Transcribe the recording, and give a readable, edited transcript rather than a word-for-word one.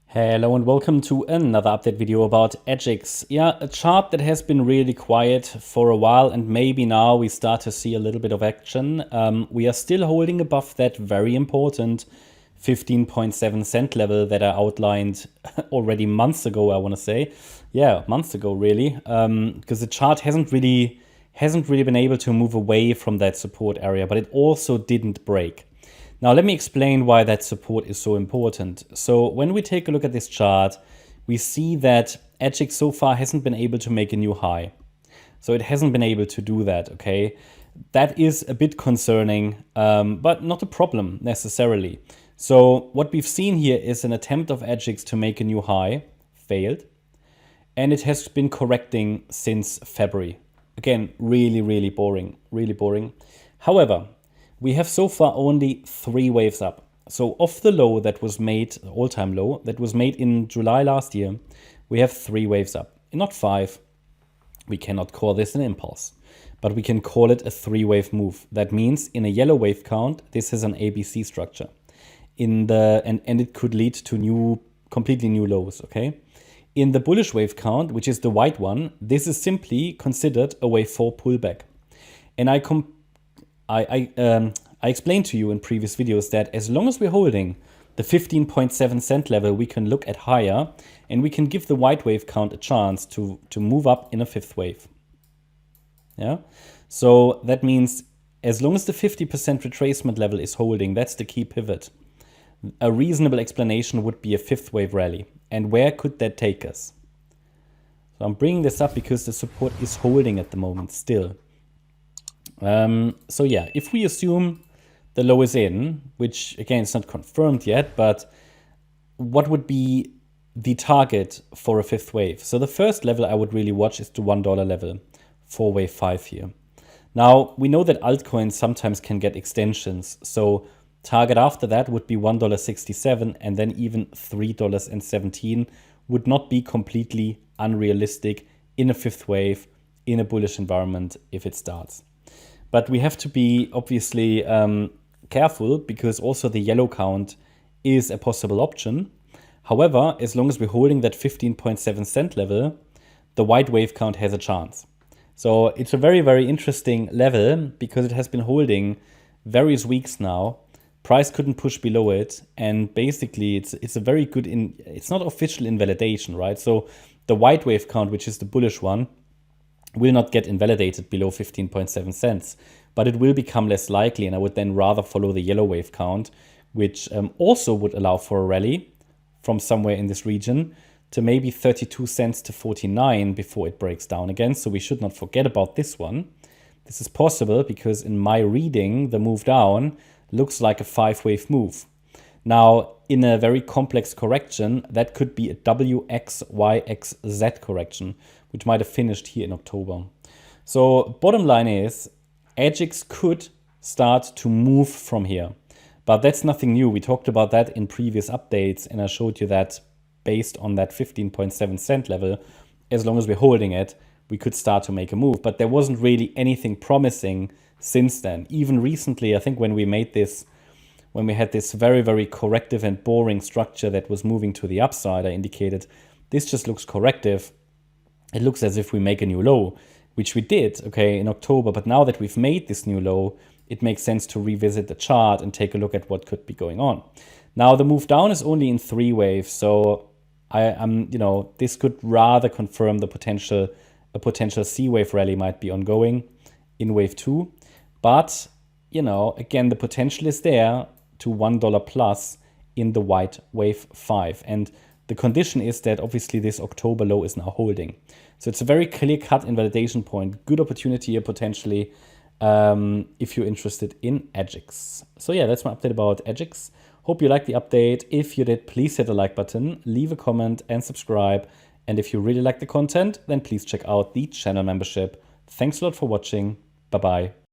Hello and welcome to another update video about EDGX. Yeah, a chart that has been really quiet for a while, and maybe now we start to see a little bit of action. We are still holding above that very important 15.7 cent level that I outlined already months ago, I want to say. Yeah, months ago really, because the chart hasn't really been able to move away from that support area, but it also didn't break. Now, let me explain why that support is so important. So when we take a look at this chart, we see that EDGX so far hasn't been able to make a new high. So it hasn't been able to do that, okay? That is a bit concerning, but not a problem necessarily. So what we've seen here is an attempt of EDGX to make a new high, failed, and it has been correcting since February. Again, really boring, really boring. However, we have so far only 3 waves up. So off the low that was made, all-time low, that was made in July last year, we have 3 waves up. Not 5. We cannot call this an impulse, but we can call it a 3-wave move. That means in a yellow wave count, this is an ABC structure. And it could lead to completely new lows, okay? In the bullish wave count, which is the white one, this is simply considered a wave 4 pullback. And I explained to you in previous videos that as long as we're holding the 15.7 cent level, we can look at higher and we can give the white wave count a chance to move up in a 5th wave. Yeah, so that means as long as the 50% retracement level is holding, that's the key pivot. A reasonable explanation would be a 5th wave rally. And where could that take us? So I'm bringing this up because the support is holding at the moment still. So yeah, if we assume the low is in, which again is not confirmed yet, but what would be the target for a 5th wave? So the first level I would really watch is the $1 level for wave 5 here. Now we know that altcoins sometimes can get extensions, so target after that would be $1.67, and then even $3.17 would not be completely unrealistic in a 5th wave in a bullish environment if it starts. But we have to be obviously careful because also the yellow count is a possible option. However, as long as we're holding that 15.7 cent level, the white wave count has a chance. So it's a very interesting level because it has been holding various weeks now. Price couldn't push below it, and basically it's a very good it's not official invalidation, right? So the white wave count, which is the bullish one, will not get invalidated below 15.7 cents, but it will become less likely, and I would then rather follow the yellow wave count, which also would allow for a rally from somewhere in this region to maybe 32 cents to 49 before it breaks down again. So we should not forget about this one. This is possible because in my reading, the move down looks like a 5-wave move. Now, in a very complex correction, that could be a WXYXZ correction, which might have finished here in October. So bottom line is, EDGX could start to move from here. But that's nothing new. We talked about that in previous updates, and I showed you that based on that 15.7 cent level, as long as we're holding it, we could start to make a move. But there wasn't really anything promising since then. Even recently, I think when we had this very corrective and boring structure that was moving to the upside, I indicated this just looks corrective. It looks as if we make a new low, which we did, okay, in October. But now that we've made this new low, it makes sense to revisit the chart and take a look at what could be going on. Now, the move down is only in 3 waves, so this could rather confirm a potential C wave rally might be ongoing in wave 2. But, again, the potential is there to $1 plus in the white wave 5. And the condition is that obviously this October low is now holding. So it's a very clear-cut invalidation point. Good opportunity here potentially if you're interested in EDGX. So yeah, that's my update about EDGX. Hope you liked the update. If you did, please hit the like button, leave a comment and subscribe. And if you really like the content, then please check out the channel membership. Thanks a lot for watching. Bye-bye.